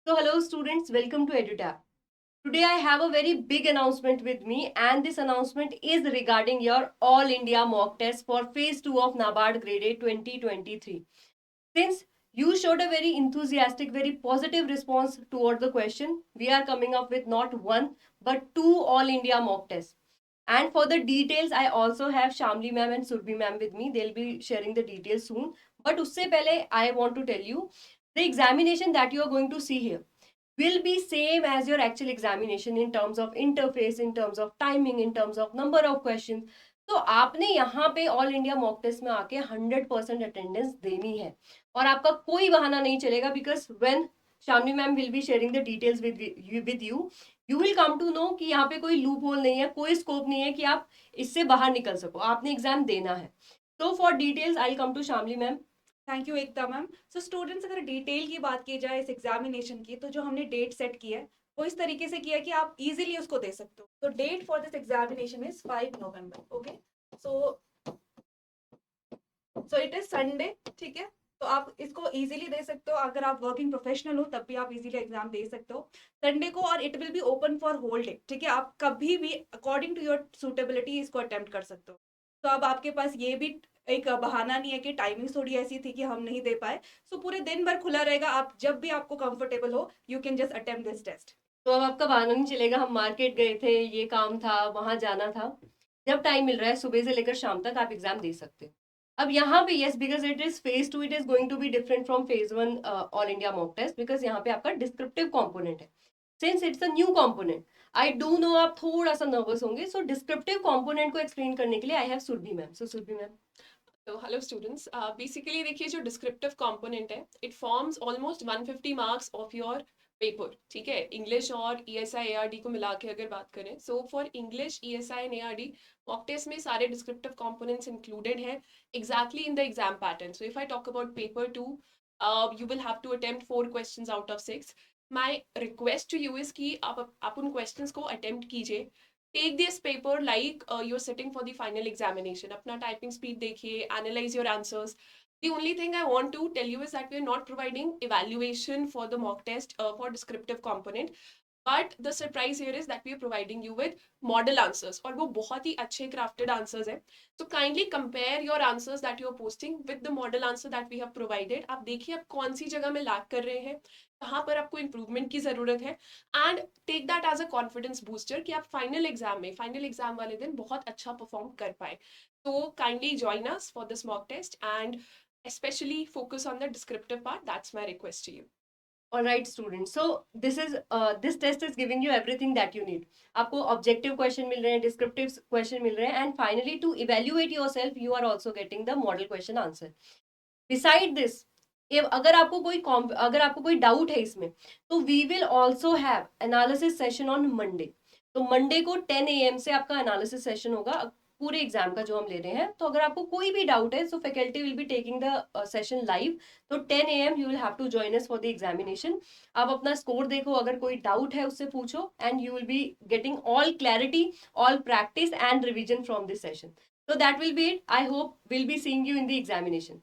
So hello students, welcome to EduTap. Today I have a very big announcement with me, and this announcement is regarding your All India mock test for phase 2 of NABARD Grade A 2023. Since you showed a very enthusiastic, very positive response toward the question, we are coming up with not one but two All India mock tests. And for the details, I also have Shamli ma'am and Surbhi ma'am with me. They'll be sharing the details soon. But usse pehle, I want to tell you, the examination that you are going to see here will be same as your actual examination in terms of interface, in terms of timing, in terms of number of questions. तो आपने यहाँ पे all India mock test में आके 100% attendance देनी है और आपका कोई बहाना नहीं चलेगा because when Shamni ma'am will be sharing the details with you you will come to know कि यहाँ पे कोई लूप होल नहीं है, कोई स्कोप नहीं है कि आप इससे बाहर निकल सको. आपने एग्जाम देना है. तो for details I come to Shamli ma'am. Thank you Ekta ma'am. So students, अगर डिटेल की बात की जाए इस एग्जामिनेशन की, तो जो हमने डेट सेट की है वो इस तरीके से किया है कि आप इजीली उसको दे सकते हो. तो date for this examination is 5 November. Okay, so it is Sunday. ठीक है, तो आप इसको इजीली दे सकते हो. अगर आप वर्किंग प्रोफेशनल हो तब भी आप इजीली एग्जाम दे सकते हो संडे को, और it will be open for whole day. ठीक है, आप कभी भी अकॉर्डिंग टू योर सुटेबिलिटी इसको अटेम्प्ट कर सकते हो. तो अब आपके पास ये भी एक बहाना नहीं है कि टाइमिंग थोड़ी ऐसी थी कि हम नहीं दे पाए. सो पूरे दिन भर खुला रहेगा. आप जब भी आपको कंफर्टेबल हो you can just attempt this test. तो अब आपका बहाना नहीं चलेगा हम मार्केट गए थे, ये काम था, वहां जाना था. जब टाइम मिल रहा है सुबह से लेकर शाम तक आप एग्जाम दे सकते हो. अब यहाँ पे yes, because it is phase 2, it is going to be different from phase 1 all India mock test, because यहाँ पे आपका डिस्क्रिप्टिव कंपोनेंट है. Since it's a new component, I do know आप थोड़ा सा नर्वस होंगे. सो डिस्क्रिप्टिव कंपोनेंट को explain करने के लिए I have Surabhi ma'am. So Surabhi ma'am. तो हेलो स्टूडेंट्स, बेसिकली देखिए जो डिस्क्रिप्टिव कंपोनेंट है it forms almost 150 marks of your paper. ठीक है, इंग्लिश और ईएसआई एआरडी को मिला के अगर बात करें, so for English ESI and ARD mock test में सारे डिस्क्रिप्टिव कंपोनेंट्स इंक्लूडेड हैं exactly in the exam pattern. So if I talk about paper 2, you will have to attempt 4 questions out of 6. My request to you is कि आप उन questions को attempt कीजिए. Take this paper like you're sitting for the final examination. अपना typing speed देखिए, analyze your answers. The only thing I want to tell you is that we are not providing evaluation for the mock test for descriptive component. But the surprise here is that we are providing you with model answers, और वो बहुत ही अच्छे crafted answers हैं. So kindly compare your answers that you are posting with the model answer that we have provided. आप देखिए आप कौन सी जगह में lag कर रहे हैं, कहाँ पर आपको improvement की ज़रूरत है, and take that as a confidence booster कि आप final exam वाले दिन बहुत अच्छा perform कर पाए. So kindly join us for this mock test and especially focus on the descriptive part. That's my request to you. All right students, so this test is giving you everything that you need. आपको objective question मिल रहे हैं, descriptive question मिल रहे हैं, and finally to evaluate yourself you are also getting the model question answer. Beside this, अगर आपको कोई doubt है इसमें, तो we will also have analysis session on Monday. तो मंडे को 10 AM से आपका एनालिसिस सेशन होगा पूरे एग्जाम का जो हम ले रहे हैं. तो अगर आपको कोई भी डाउट है, so faculty will be taking the session live. तो 10 AM you will have to join us for the examination. आप अपना स्कोर देखो, अगर कोई डाउट है उससे पूछो, and you will be getting all clarity, all practice and revision from this session. So that will be it. I hope we'll be seeing you in the examination.